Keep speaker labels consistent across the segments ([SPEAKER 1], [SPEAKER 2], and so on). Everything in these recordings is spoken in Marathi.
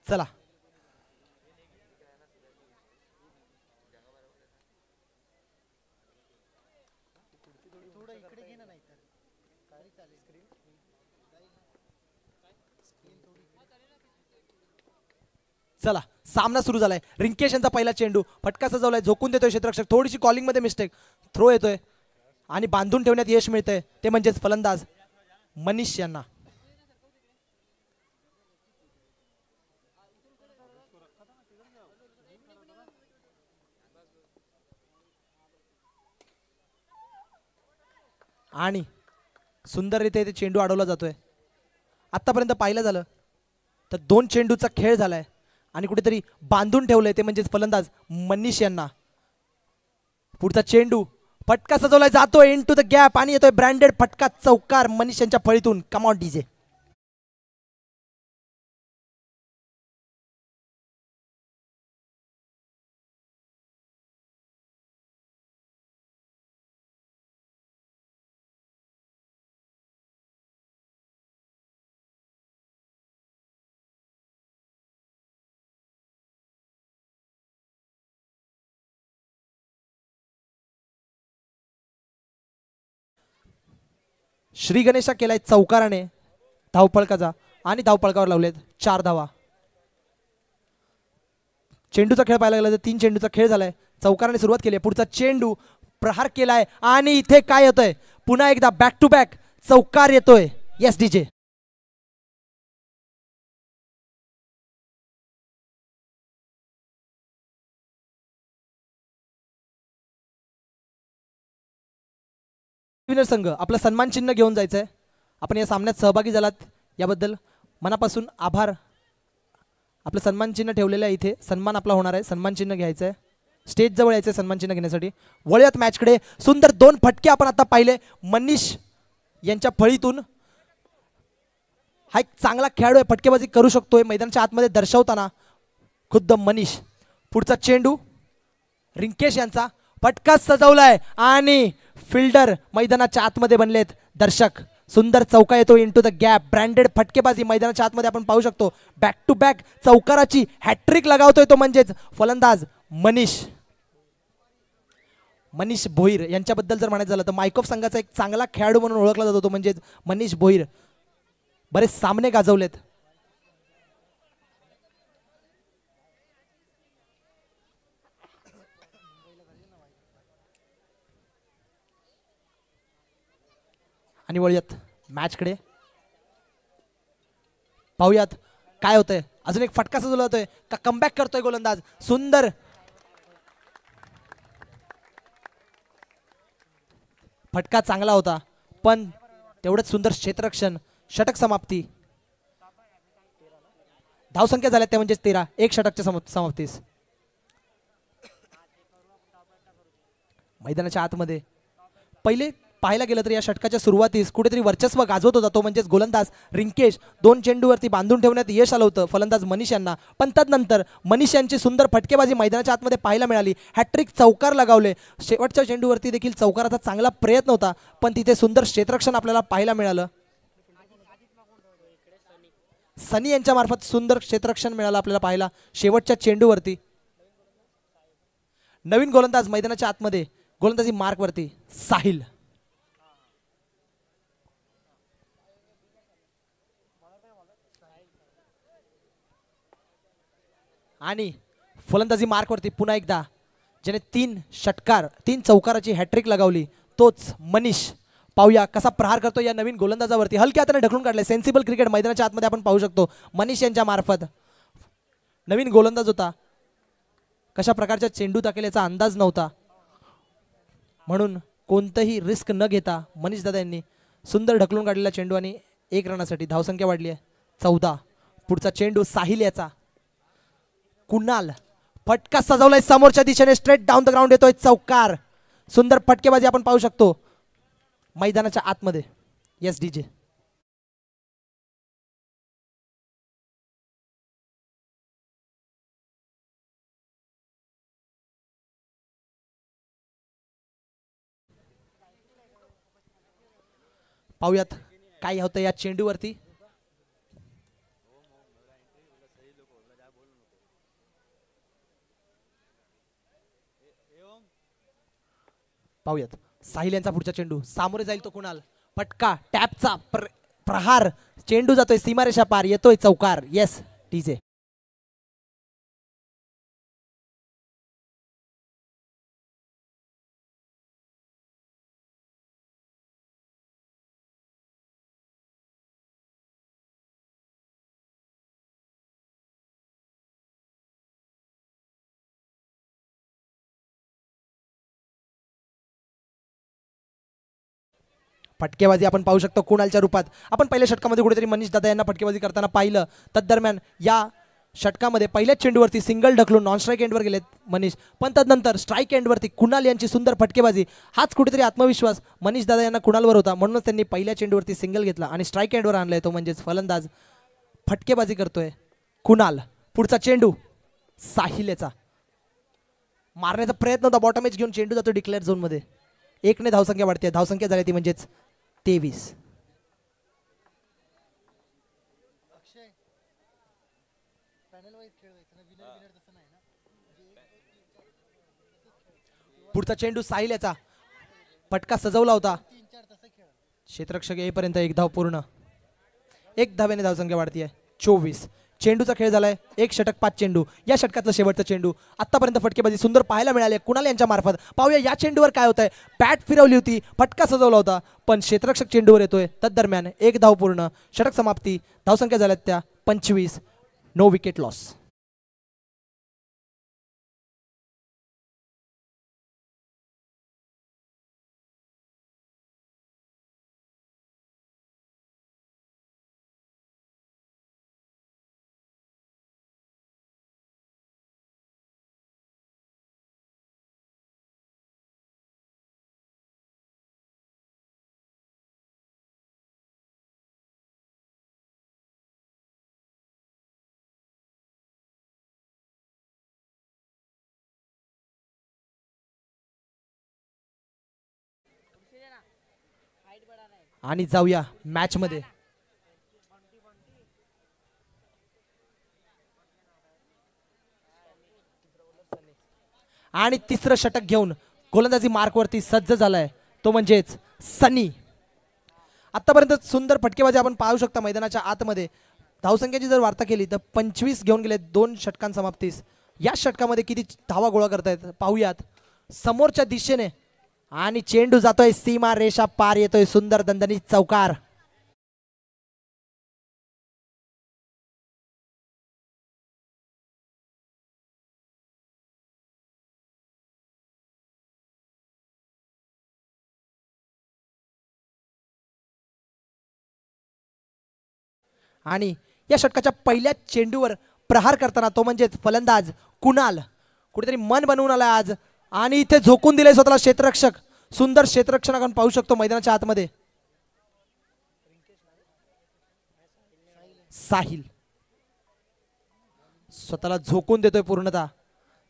[SPEAKER 1] चला चला सामना सुरू झालाय. रिंकेश यांचा पहिला चेंडू फटका सजवलाय, झोकून देतोय क्षेत्ररक्षक. थोडीशी कॉलिंग मध्ये मिस्टेक, थ्रो येतोय आणि बांधून ठेवण्यात यश मिळतंय, ते म्हणजेच फलंदाज मनीष यांना. आणि सुंदररीत्या इथे चेंडू अडवला जातोय. आतापर्यंत पाहिलं झालं तर 2 चेंडूचा खेळ झालाय आणि कुठेतरी बांधून ठेवलंय, ते म्हणजेच फलंदाज मनीष यांना. पुढचा चेंडू फटका सजवलाय, जातोय इनटू द गॅप आणि येतोय ब्रँडेड फटका, चौकार मनीष यांच्या फळीतून. Come on DJ. Shri Ganesha केलाय चौकाराने धावफलकाचा आणि धावफलकावर लावलेत 4 धावा. चेंडूचा खेळ पाहायला गेला तर 3 चेंडूचा खेळ झालाय. चौकाराने सुरुवात केली. पुढचा चेंडू प्रहार केलाय आणि इथे काय येतोय, पुन्हा एकदा बॅक टू बॅक चौकार येतोय. Yes DJ. विनर संघ आपला सन्मान चिन्ह घेऊन जायचंय. आपण या सामन्यात सहभागी झालात याबद्दल मनापासून आभार. आपलं सन्मान चिन्ह ठेवलेलं आहे इथे, सन्मान आपला होणार आहे. सन्मान चिन्ह घ्यायचं आहे, स्टेज जवळ यायचं सन्मान चिन्ह घेण्यासाठी. वळूयात मॅचकडे. सुंदर 2 फटके आपण आता पाहिले मनीष यांच्या फळीतून. हा एक चांगला खेळाडू आहे, फटकेबाजी करू शकतोय मैदानाच्या आतमध्ये दर्शवताना खुद्द मनीष. पुढचा चेंडू रिंकेश यांचा फटका सजवलाय आणि फिल्डर मैदानाच्या आतमध्ये बनलेत दर्शक. सुंदर चौका येतो इनटू द गॅप. ब्रँडेड फटकेबाजी मैदानाच्या आतमध्ये आपण पाहू शकतो. बॅक टू बॅक चौकाराची हॅट्रिक लगावतोय तो म्हणजेच फलंदाज मनीष भोईर यांच्याबद्दल जर म्हणायचं झालं तर मायकोफ संघाचा एक चांगला खेळाडू म्हणून ओळखला जातो तो म्हणजेच मनीष भोईर. बरेच सामने गाजवलेत. आणि वळूयात मॅचकडे. पाहूयात काय होतंय. अजून एक फटका सजवला जातोय का कमबॅक करतोय गोलंदाज. सुंदर फटका चांगला होता पण तेवढंच सुंदर क्षेत्ररक्षण. षटक समाप्ती. धावसंख्या झाल्या त्या म्हणजेच 13. 1 षटकच्या समाप्तीस. मैदानाच्या आतमध्ये पहिले पाहायला गेलं तर या षटकाच्या सुरुवातीस कुठेतरी वर्चस्व गाजवत होता तो म्हणजेच गोलंदाज रिंकेश. 2 चेंडूवरती बांधून ठेवण्यात यश आलं होतं फलंदाज मनीष यांना. पण तदनंतर मनीष यांची सुंदर फटकेबाजी मैदानाच्या आतमध्ये पाहायला मिळाली. हॅट्रिक चौकार लगावले. शेवटच्या चेंडूवरती देखील चौकाराचा चांगला प्रयत्न होता पण तिथे सुंदर क्षेत्ररक्षण आपल्याला पाहायला मिळालं. सनी यांच्या मार्फत सुंदर क्षेत्ररक्षण मिळालं आपल्याला पाहायला शेवटच्या चेंडूवरती. नवीन गोलंदाज मैदानाच्या आतमध्ये गोलंदाजी मार्कवरती साहिल. आणि फलंदाजी मार्कवरती पुन्हा एकदा ज्याने 3 चौकाराची हॅट्रिक लगावली तोच मनीष. पाहूया कसा प्रहार करतो या नवीन गोलंदाजावरती. हलक्या हाताने ढकलून काढले. सेन्सिबल क्रिकेट मैदानाच्या आतमध्ये आपण पाहू शकतो मनीष यांच्या मार्फत. नवीन गोलंदाज होता, कशा प्रकारच्या चेंडू टाकेल याचा अंदाज नव्हता म्हणून कोणतंही रिस्क न घेता मनीष दादा यांनी सुंदर ढकलून काढलेला चेंडू आणि 1 रनासाठी धावसंख्या वाढली आहे 14. पुढचा चेंडू साहिल याचा. कुणाल फटका सजवलाय समोरच्या दिशेने स्ट्रेट डाऊन द ग्राउंड येतोय चौकार. सुंदर फटकेबाजी आपण पाहू शकतो मैदानाच्या आतमध्ये. Yes DJ. पाहूयात काय होतं या चेंडूवरती. पाहूयात साहिल यांचा पुढचा चेंडू, सामोरे जाईल तो कुणाल, फटका, टॅपचा प्रहार, चेंडू जातोय सीमारेषा पार, येतोय चौकार. Yes TJ. फटकेबाजी आपण पाहू शकतो कुणालच्या रूपात. आपण पहिल्या षटकामध्ये कुठेतरी मनीष दादा यांना फटकेबाजी करताना पाहिलं. तदरम्यान या षटकामध्ये पहिल्याच चेंडूवरती सिंगल ढकलून नॉन स्ट्राईक एंडवर गेलेत मनीष, पण तदनंतर स्ट्राईक एंडवरती कुणाल यांची सुंदर फटकेबाजी. हाच कुठेतरी आत्मविश्वास मनीष दादा यांना कुणालवर होता, म्हणूनच त्यांनी पहिल्या चेंडूवरती सिंगल घेतला आणि स्ट्राईक एंडवर आणलाय. तो म्हणजेच फलंदाज फटकेबाजी करतोय कुणाल. पुढचा चेंडू साहिलेचा, मारण्याचा प्रयत्न होता, बॉटम एज घेऊन चेंडू जातो डिक्लेअर झोनमध्ये. 1ने धावसंख्या वाढते, धावसंख्या झाली ती म्हणजेच 23. पुढचा चेंडू साहिल याचा, फटका सजवला होता, क्षेत्ररक्षक येईपर्यंत 1 धाव पूर्ण. 1 धावेने धावसंख्या वाढतीये 24. चेंडूचा खेळ झालाय, 1 षटक 5 चेंडू. या षटकातला शेवटचा चेंडू. आतापर्यंत फटकेबाजी सुंदर पाहायला मिळाली कुणाल यांच्या मार्फत. पाहूया या चेंडूवर काय होतंय. बॅट फिरवली होती, फटका सजवला होता, पण क्षेत्ररक्षक चेंडूवर येतोय. तदरम्यान 1 धाव पूर्ण, षटक समाप्ती. धावसंख्या झाल्यात त्या 25. No wicket loss. आणि जाऊया मॅच मध्ये. आणि तिसरं षटक घेऊन गोलंदाजी मार्कवरती सज्ज झालाय तो म्हणजेच सनी. आतापर्यंत सुंदर फटकेबाजी आपण पाहू शकता मैदानाच्या आतमध्ये. धावसंख्येची जर वार्ता केली तर 25 घेऊन गेले 2 षटकां समाप्तीस. या षटकामध्ये किती धावा गोळा करतायत पाहूयात. समोरच्या दिशेने आणि चेंडू जातोय सीमा रेषा पार, येतोय सुंदर दणदणीत चौकार. आणि या षटकाच्या पहिल्या चेंडूवर प्रहार करताना तो म्हणजेच फलंदाज कुणाल कुठेतरी मन बनवून आला आज आणि इथे झोकून दिले स्वतःला क्षेत्ररक्षक. सुंदर क्षेत्ररक्षण आपण पाहू शकतो मैदानाच्या आतमध्ये. साहिल स्वतःला झोकून देतोय पूर्णतः.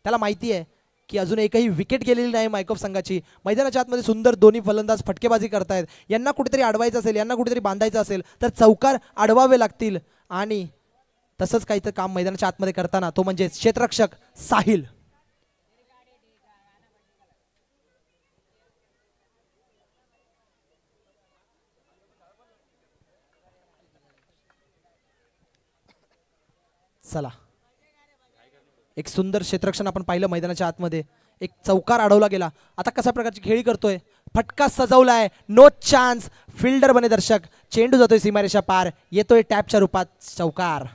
[SPEAKER 1] त्याला माहिती आहे की अजून एकही विकेट गेलेली नाही मायकोफ संघाची. मैदानाच्या आतमध्ये सुंदर दोन्ही फलंदाज फटकेबाजी करतायत. यांना कुठेतरी अडवायचं असेल, यांना कुठेतरी बांधायचं असेल तर चौकार अडवावे लागतील. आणि तसंच काहीतरी काम मैदानाच्या आतमध्ये करताना तो म्हणजे क्षेत्ररक्षक साहिल. चला, एक सुंदर क्षेत्ररक्षण आपण पाहिलं मैदानाच्या आतमध्ये. एक चौकार अडवला गेला. आता कशा प्रकारची खेळी करतोय, फटका सजवलाय, नो चान्स. फिल्डर बने दर्शक, चेंडू जातोय सीमारेषा पार, येतोय टॅपच्या रूपात चौकार.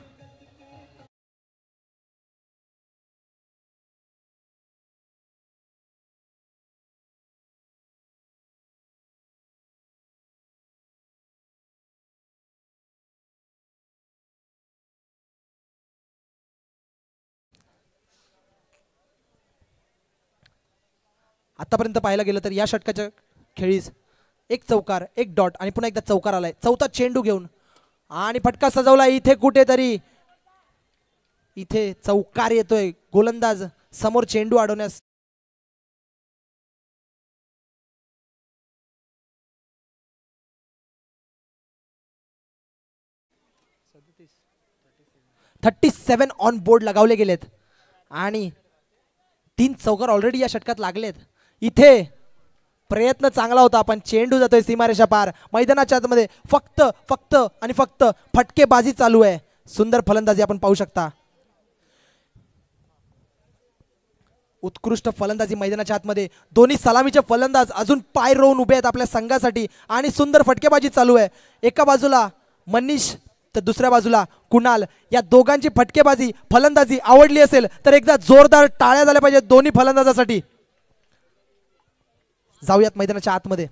[SPEAKER 1] आतापर्यंत पाहायला गेलं तर या षटकाच्या खेळीस 1 चौकार, 1 डॉट आणि पुन्हा एकदा चौकार आलाय. चौथा चेंडू घेऊन आणि फटका सजवला. इथे कुठेतरी इथे चौकार येतोय. गोलंदाज समोर चेंडू अडवण्यास $37 ऑन बोर्ड लगावले गेलेत आणि 3 चौकार ऑलरेडी या षटकात लागलेत. इथे प्रयत्न चांगला होता पण चेंडू जातोय सीमारेषा पार. मैदानाच्या आतमध्ये फक्त फक्त आणि फक्त फटकेबाजी चालू आहे. सुंदर फलंदाजी आपण पाहू शकता. उत्कृष्ट फलंदाजी मैदानाच्या आतमध्ये. दोन्ही सलामीचे फलंदाज अजून पाय रोवून उभे आहेत आपल्या संघासाठी आणि सुंदर फटकेबाजी चालू आहे. एका बाजूला मनीष तर दुसऱ्या बाजूला कुणाल. या दोघांची फटकेबाजी फलंदाजी आवडली असेल तर एकदा जोरदार टाळ्या झाल्या पाहिजेत दोन्ही फलंदाजासाठी. जाऊयात मैदानाच्या आतमध्ये.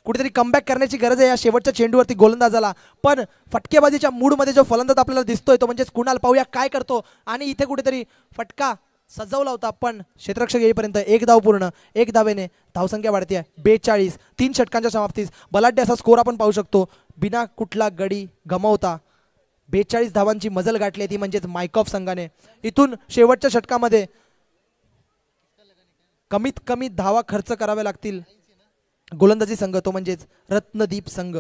[SPEAKER 1] कुठेतरी कमबॅक करण्याची गरज आहे या शेवटच्या चेंडूवरती गोलंदाजाला. पण फटकेबाजीच्या मूडमध्ये जो फलंदाज आपल्याला दिसतोय तो म्हणजेच कुणाल. पाहूया काय करतो. आणि इथे कुठेतरी फटका सजवला होता पण क्षेत्ररक्षक येईपर्यंत एक धाव पूर्ण. एक धावेने धावसंख्या वाढते 42. 3 षटकांच्या समाप्तीस बलाढ्य असा स्कोर आपण पाहू शकतो. बिना कुठला गडी गमावता 42 धावांची मजल गाठली ती म्हणजेच मायकॉफ संघाने. इथून शेवटच्या षटकामध्ये कमीत कमी धावा खर्च करावे लागतील गोलंदाजी संघ तो म्हणजेच रत्नदीप संघ.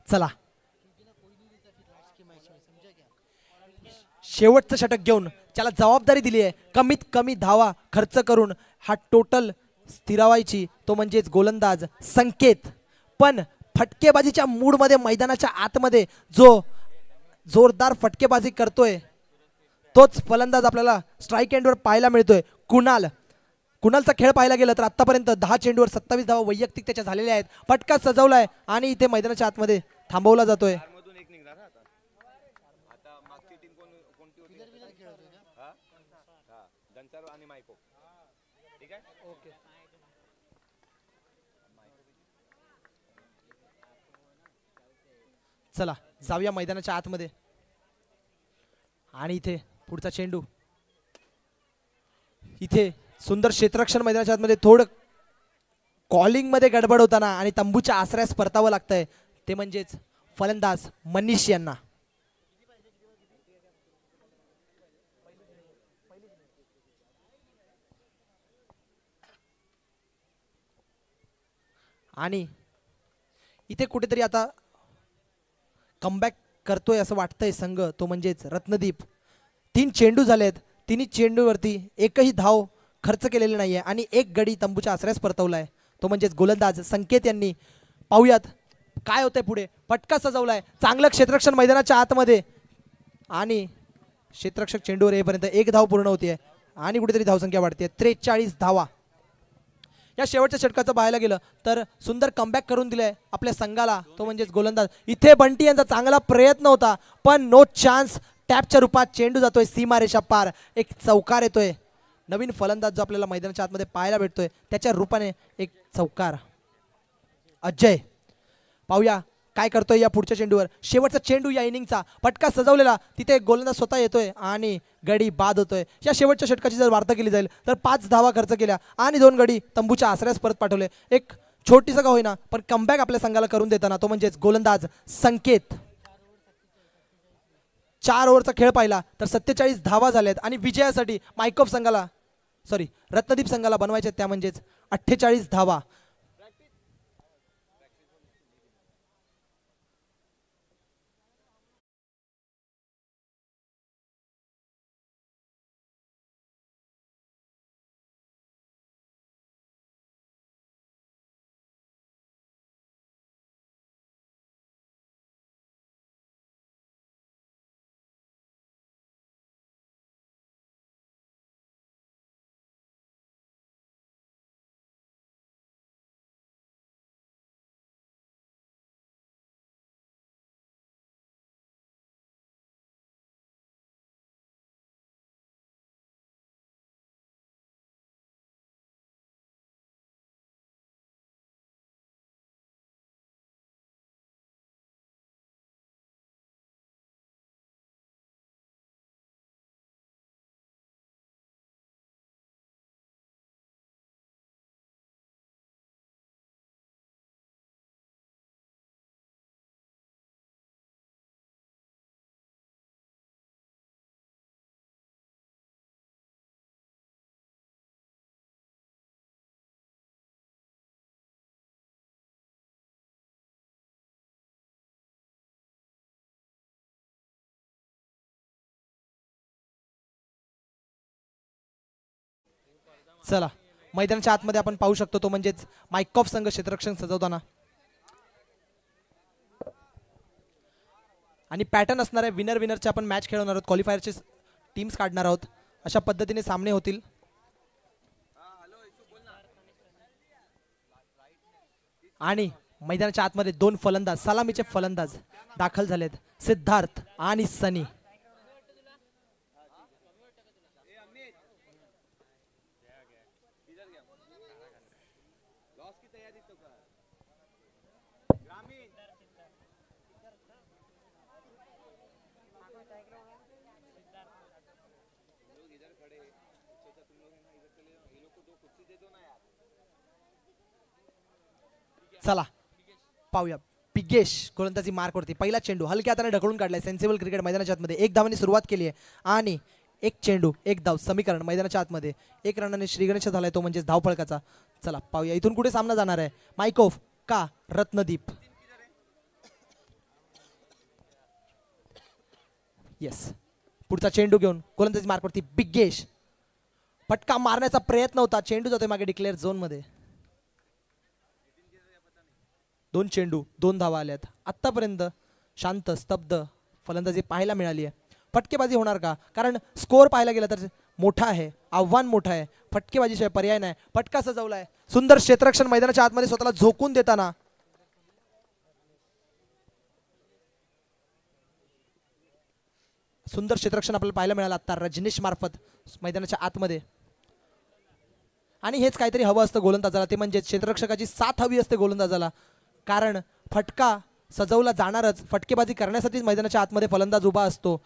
[SPEAKER 1] चला शेवटचं षटक घेऊन त्याला जबाबदारी दिली आहे कमीत कमी धावा खर्च करून हा टोटल स्थिरावायची तो म्हणजेच गोलंदाज संकेत. पण फटकेबाजीच्या मूडमध्ये मैदानाच्या आतमध्ये जो जोरदार फटकेबाजी करतोय तोच फलंदाज आपल्याला स्ट्राईक एंडवर पाहायला मिळतोय कुणाल. कुणालचा खेळ पाहायला गेलं तर आतापर्यंत 10 चेंडूवर 27 धावा वैयक्तिक त्याच्या झालेल्या आहेत. फटका सजवलाय आणि इथे मैदानाच्या आतमध्ये थांबवला जातोय. चला जाऊया मैदानाच्या आतमध्ये. आणि इथे पुढचा चेंडू. इथे सुंदर क्षेत्ररक्षण मैदानाच्या आतमध्ये. थोडं कॉलिंग मध्ये गडबड होताना आणि तंबूच्या आसऱ्यास परतावं लागतंय ते म्हणजेच फलंदाज मनीष यांना. आणि इथे कुठेतरी आता कमबॅक करतोय असं वाटतंय संघ तो म्हणजेच रत्नदीप. 3 चेंडू झालेत. 3 चेंडूवरती एकही धाव खर्च केलेली नाहीये आणि एक गडी तंबूच्या आसऱ्यास परतवलाय तो म्हणजेच गोलंदाज संकेत यांनी. पाहूयात काय होतंय पुढे. फटका सजवलाय चांगलं क्षेत्ररक्षण मैदानाच्या आतमध्ये आणि क्षेत्ररक्षक चेंडूवर येईपर्यंत एक धाव पूर्ण होतीये आणि कुठेतरी धावसंख्या वाढते 43 धावा. या शेवटच्या षटकाचं पाहायला गेलं तर सुंदर कमबॅक करून दिलंय आपल्या संघाला तो म्हणजेच गोलंदाज. इथे बंटी यांचा चांगला प्रयत्न होता पण नो चान्स. टॅपच्या रूपात चेंडू जातोय सीमारेषा पार. एक चौकार येतोय. नवीन फलंदाज जो आपल्याला मैदानाच्या आतमध्ये पाहायला भेटतोय त्याच्या रूपाने एक चौकार. अजय पाहूया काय करतोय या पुढच्या चेंडूवर. शेवटचा चेंडू या इनिंगचा. फटका सजवलेला तिथे गोलंदाज स्वतः येतोय आणि गडी बाद होतोय. या शेवटच्या षटकाची जर वार्ता केली जाईल तर 5 धावा खर्च केल्या आणि 2 गडी तंबूच्या आसऱ्यास परत पाठवले. एक छोटीसं का होईना पण कमबॅक आपल्या संघाला करून देताना तो म्हणजेच गोलंदाज संकेत. 4 ओव्हरचा खेळ पाहिला तर 47 धावा झाल्यात आणि विजयासाठी मायकॉफ संघाला रत्नदीप संघाला बनवायचे त्या म्हणजेच 48 धावा. चला मैदानाच्या आतमध्ये आपण पाहू शकतो तो म्हणजेच मायकॉफ संघ क्षेत्ररक्षण सजवताना आणि पॅटर्न असणार आहे विनर विनरचे आपण मॅच खेळवणार आहोत क्वालिफायरचे टीम्स काढणार आहोत अशा पद्धतीने सामने होतील आणि मैदानाच्या आतमध्ये दोन फलंदाज सलामीचे फलंदाज दाखल झालेत सिद्धार्थ आणि सनी चला पाहूया बिगेश गोलंदाजी मार्कवरती पहिला चेंडू हलक्या हाताने ढकलून काढलाय सेन्सिबल क्रिकेट मैदानाच्या आतमध्ये एक धावांनी सुरुवात केली आहे आणि एक चेंडू एक धाव समीकरण मैदानाच्या आतमध्ये एक रनाने श्रीगणेश झालाय तो म्हणजे धावफळकाचा चला पाहूया इथून कुठे सामना जाणार आहे मायकोफ का रत्नदीप येस पुढचा चेंडू घेऊन गोलंदाजी मार्कवरती बिगेश फटका मारण्याचा प्रयत्न होता चेंडू जातोय मागे डिक्लेअर झोन मध्ये दोन चेंडू दोन धावा आल्यात आत्तापर्यंत शांत स्तब्ध फलंदाजी पाहायला मिळाली आहे फटकेबाजी होणार का कारण स्कोअर पाहायला गेला तर मोठा आहे आव्हान मोठं आहे फटकेबाजीशिवाय पर्याय नाही फटका सजवलाय सुंदर क्षेत्ररक्षण मैदानाच्या आतमध्ये स्वतःला झोकून देताना सुंदर क्षेत्ररक्षण आपल्याला पाहायला मिळालं आता रजनीश मार्फत मैदानाच्या आतमध्ये आणि हेच काहीतरी हवं असतं गोलंदाजाला ते म्हणजे क्षेत्ररक्षकाची साथ हवी असते गोलंदाजाला कारण फटका सजवला जाणारच फटकेबाजी करण्यासाठीच मैदानाच्या आतमध्ये फलंदाज उभा असतो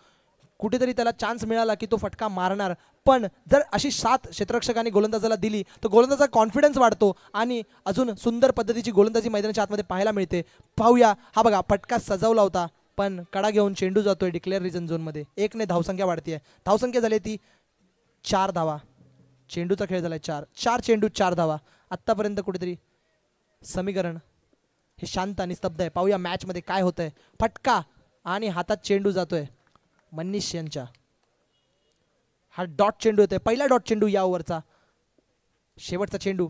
[SPEAKER 1] कुठेतरी त्याला चान्स मिळाला की तो फटका मारणार पण जर अशी साथ क्षेत्ररक्षकांनी गोलंदाजाला दिली तर गोलंदाजाचा कॉन्फिडन्स वाढतो आणि अजून सुंदर पद्धतीची गोलंदाजी मैदानाच्या आतमध्ये पाहायला मिळते पाहूया हा बघा फटका सजवला होता पण कडा घेऊन चेंडू जातोय डिक्लेअर रिजन झोनमध्ये एकने धावसंख्या वाढतीये धावसंख्या झाली ती 4 धावा चेंडूचा खेळ झालाय 4 चेंडू 4 धावा आत्तापर्यंत कुठेतरी समीकरण हे शांत आणि स्तब्ध आहे पाहूया मॅच मध्ये काय होतंय फटका आणि हातात चेंडू जातोय मनीष यांच्या हा डॉट चेंडू येतोय पहिला डॉट चेंडू या ओव्हरचा शेवटचा चेंडू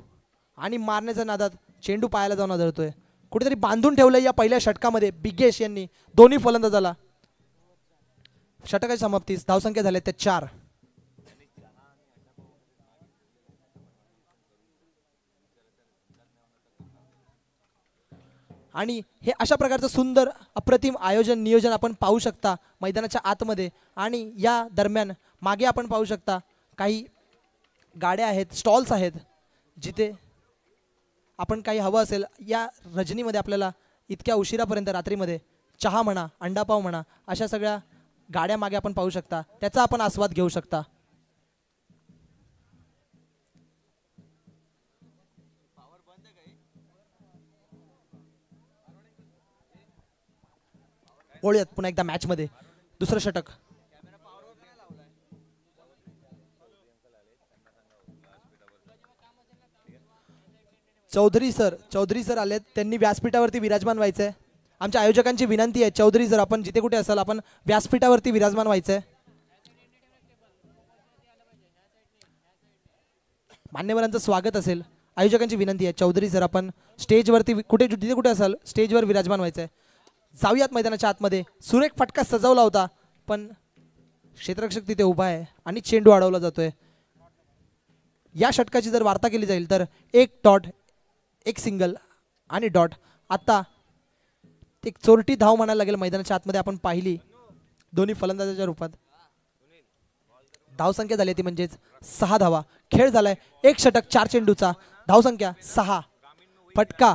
[SPEAKER 1] आणि मारण्याच्या नादात चेंडू पायाला जाऊन आदळतोय कुठेतरी बांधून ठेवलंय या पहिल्या षटकामध्ये बिगेश यांनी दोन्ही फलंदाजाला षटकाची समाप्तीस धावसंख्या झाल्या त्या 4 आणि हे अशा प्रकारचं सुंदर अप्रतिम आयोजन नियोजन आपण पाहू शकता मैदानाच्या आतमध्ये आणि या दरम्यान मागे आपण पाहू शकता काही गाड्या आहेत स्टॉल्स आहेत जिथे आपण काही हवं असेल या रजनीमध्ये आपल्याला इतक्या उशिरापर्यंत रात्रीमध्ये चहा म्हणा अंडापाव म्हणा अशा सगळ्या गाड्या मागे आपण पाहू शकता त्याचा आपण आस्वाद घेऊ शकता वळूयात पुन्हा एकदा मॅच मध्ये दुसरं षटक चौधरी सर आलेत त्यांनी व्यासपीठावरती विराजमान व्हायचंय आमच्या आयोजकांची विनंती आहे चौधरी सर आपण जिथे कुठे असाल आपण व्यासपीठावरती विराजमान व्हायचंय मान्यवरांचं स्वागत असेल आयोजकांची विनंती आहे चौधरी सर आपण स्टेजवरती कुठे जिथे कुठे असाल स्टेजवर विराजमान व्हायचंय जाऊयात मैदानाच्या आतमध्ये सुरेख फटका सजवला होता पण क्षेत्ररक्षक तिथे उभा आहे आणि चेंडू अडवला जातोय या षटकाची जर वार्ता केली जाईल तर 1 डॉट 1 सिंगल आणि डॉट आता एक चोरटी धाव म्हणायला लागेल मैदानाच्या आतमध्ये आपण पाहिली दोन्ही फलंदाजाच्या रूपात धावसंख्या झाली ती म्हणजेच 6 धावा खेळ झालाय एक षटक 4 चेंडूचा धावसंख्या 6 फटका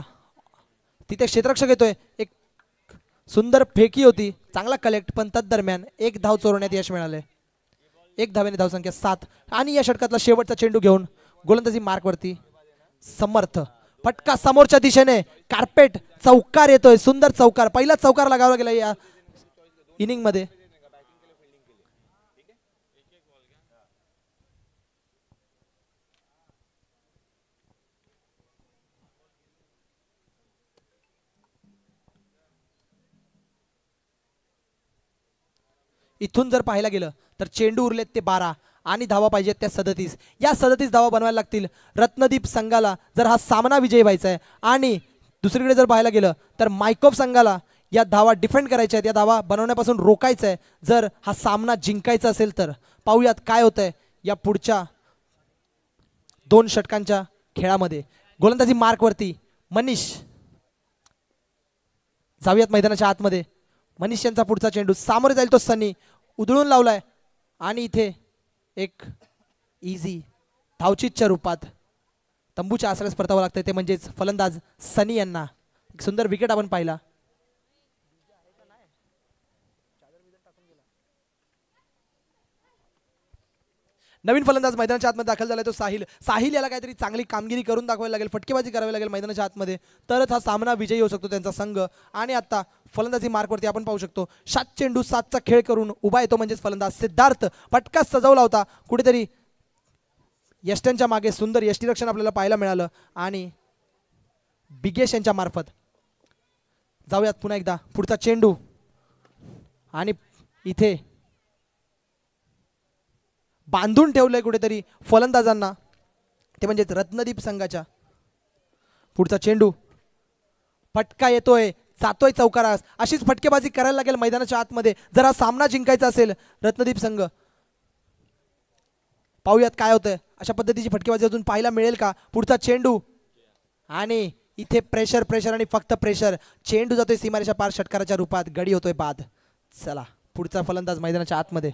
[SPEAKER 1] तिथे क्षेत्ररक्षक येतोय एक सुंदर फेकी होती चांगला कलेक्ट पण तदरम्यान एक धाव चोरण्यात यश मिळाले एक धावेने धावसंख्या 7 आणि या षटकातला शेवटचा चेंडू घेऊन गोलंदाजी मार्कवरती समर्थ फटका समोरच्या दिशेने कार्पेट चौकार येतोय सुंदर चौकार पहिला चौकार लगावला गेला या इनिंग मध्ये इथून जर पाहायला गेलं तर चेंडू उरलेत ते 12 आणि धावा पाहिजेत त्या 37. या 37 धावा बनवायला लागतील रत्नदीप संघाला जर हा सामना विजयी व्हायचा आहे. आणि दुसरीकडे जर पाहायला गेलं तर मायकोफ संघाला या धावा डिफेंड करायच्या आहेत, या धावा बनवण्यापासून रोखायचं आहे जर हा सामना जिंकायचा असेल तर. पाहूयात काय होतंय या पुढच्या 2 षटकांच्या खेळामध्ये. गोलंदाजी मार्कवरती मनीष. जाऊयात मैदानाच्या आतमध्ये. मनीष यांचा पुढचा चेंडू सामोरे जाईल तो सनी. उधळून लावलाय आणि इथे एक इझी धावचीतच्या रूपात तंबूच्या आसऱ्यास परतावं लागतंय, ते म्हणजेच फलंदाज सनी यांना. एक सुंदर विकेट आपण पाहिला. नवीन फलंदाज मैदानाच्या आतमध्ये दाखल झालाय तो साहिल. साहिल याला काहीतरी चांगली कामगिरी करून दाखवायला लागेल, फटकेबाजी करावी लागेल मैदानाच्या आतमध्ये, तरच हा सामना विजयी होऊ शकतो त्यांचा संघ. आणि आता फलंदाजी मार्कवरती आपण पाहू शकतो 7 चेंडू 7चा खेळ करून उभा येतो म्हणजेच फलंदाज सिद्धार्थ. फटका सजवला होता कुठेतरी यष्ट्यांच्या मागे, सुंदर यष्टीरक्षण आपल्याला पाहायला मिळालं. आणि बिगेश यांच्या मार्फत जाऊयात पुन्हा एकदा पुढचा चेंडू. आणि इथे बांधून ठेवलंय कुठेतरी फलंदाजांना, ते म्हणजेच रत्नदीप संघाच्या. पुढचा चेंडू, फटका येतोय, जातोय चौकारास. अशीच फटकेबाजी करायला लागेल मैदानाच्या आतमध्ये जर हा सामना जिंकायचा असेल रत्नदीप संघ. पाहूयात काय होतंय. अशा पद्धतीची फटकेबाजी अजून पाहायला मिळेल का. पुढचा चेंडू आणि इथे प्रेशर प्रेशर आणि फक्त प्रेशर. चेंडू जातोय सीमारेषा पार, षटकाराच्या रूपात गडी होतोय बाद. चला पुढचा फलंदाज मैदानाच्या आतमध्ये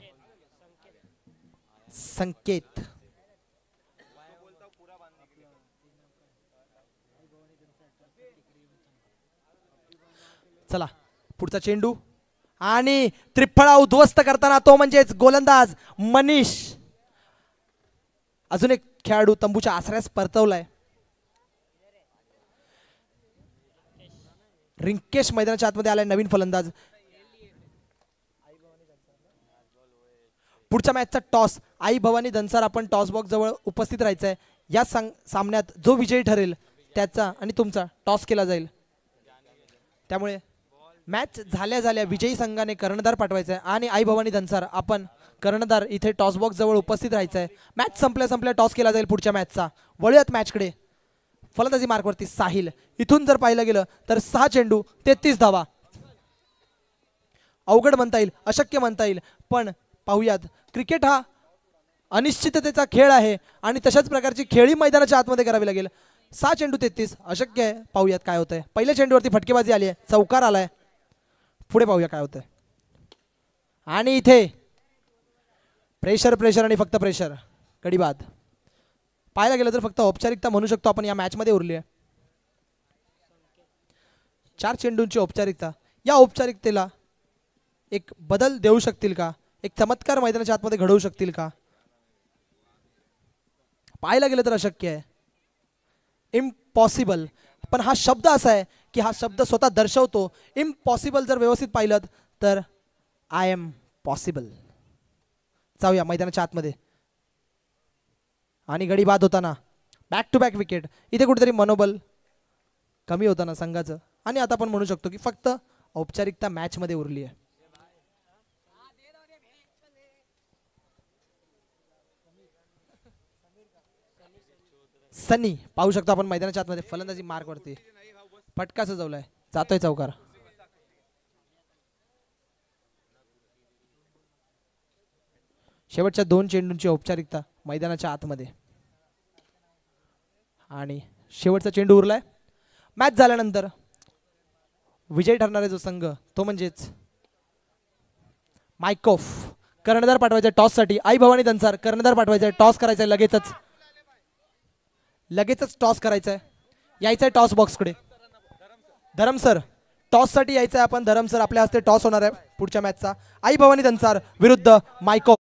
[SPEAKER 1] संकेत. चला पुढचा चेंडू आणि त्रिफळा उद्ध्वस्त करताना तो म्हणजेच गोलंदाज मनीष. अजून एक खेळाडू तंबूच्या आसऱ्यास परतवलाय. रिंकेश मैदानाच्या आतमध्ये आलाय नवीन फलंदाज. पुढच्या मॅचचा टॉस आई भवानी धनसार. आपण टॉस बॉक्स जवळ उपस्थित राहायचंय. या सामन्यात जो विजयी ठरेल त्याचा आणि तुमचा टॉस केला जाईल. त्यामुळे मॅच झाल्या झाल्या विजयी संघाने कर्णधार पाठवायचा आहे आणि आई भवानी धनसार आपण कर्णधार इथे टॉस बॉक्स जवळ उपस्थित राहायचंय. मॅच संपल्या संपल्या टॉस केला जाईल पुढच्या मॅचचा. वळूयात मॅचकडे. फलंदाजी मार्कवरती साहिल. इथून जर पाहिलं गेलं तर 6 चेंडू 33 धावा. अवघड म्हणता येईल, अशक्य म्हणता येईल, पण पाहूयात. क्रिकेट हा अनिश्चिततेचा खेळ आहे आणि तशाच प्रकारची खेळी मैदानाच्या आतमध्ये करावी लागेल. 6 चेंडू 33 अशक्य आहे. पाहूयात काय होतंय. पहिल्या चेंडूवरती फटकेबाजी आली आहे, चौकार आलाय. पुढे पाहूया काय होतंय. आणि इथे प्रेशर प्रेशर आणि फक्त प्रेशर, गडी बाद. पाहायला गेलं तर फक्त औपचारिकता म्हणू शकतो आपण या मॅच मध्ये उरली आहे. 4 चेंडूंची औपचारिकता. या औपचारिकतेला एक बदल देऊ शकतील का, एक चमत्कार मैदानाच्या आतमध्ये घडवू शकतील का. पाहायला गेलं तर अशक्य आहे, इम्पॉसिबल. पण हा शब्द असा आहे की हा शब्द स्वतः दर्शवतो. इम्पॉसिबल जर व्यवस्थित पाहिलं तर आय एम पॉसिबल. जाऊया मैदानाच्या आतमध्ये. आणि गडी बाद होताना बॅक टू बॅक विकेट. इथे कुठेतरी मनोबल कमी होताना संघाचं. आणि आता आपण म्हणू शकतो की फक्त औपचारिकता मॅच मध्ये उरली आहे. सनी पाहू शकतो आपण मैदानाच्या आतमध्ये. फलंदाजी मार्कवरती फटका सजवलाय, जातोय चौकार. शेवटच्या 2 चेंडूंची औपचारिकता मैदानाच्या आतमध्ये. आणि शेवटचा चेंडू उरलाय. मॅच झाल्यानंतर विजय ठरणारा जो संघ तो म्हणजेच मायकोफ. कर्णधार पाठवायचा टॉस साठी. आई भवानी धनसार कर्णधार पाठवायचा, टॉस करायचा लगेचच टॉस करायचा. यायचंय टॉस बॉक्सकडे. धरम सर टॉस साठी यायचंय आपण. धरम सर आपल्या हस्ते टॉस होणार आहे पुढच्या मॅचचा. आई भवानी धनसार विरुद्ध मायकोफ.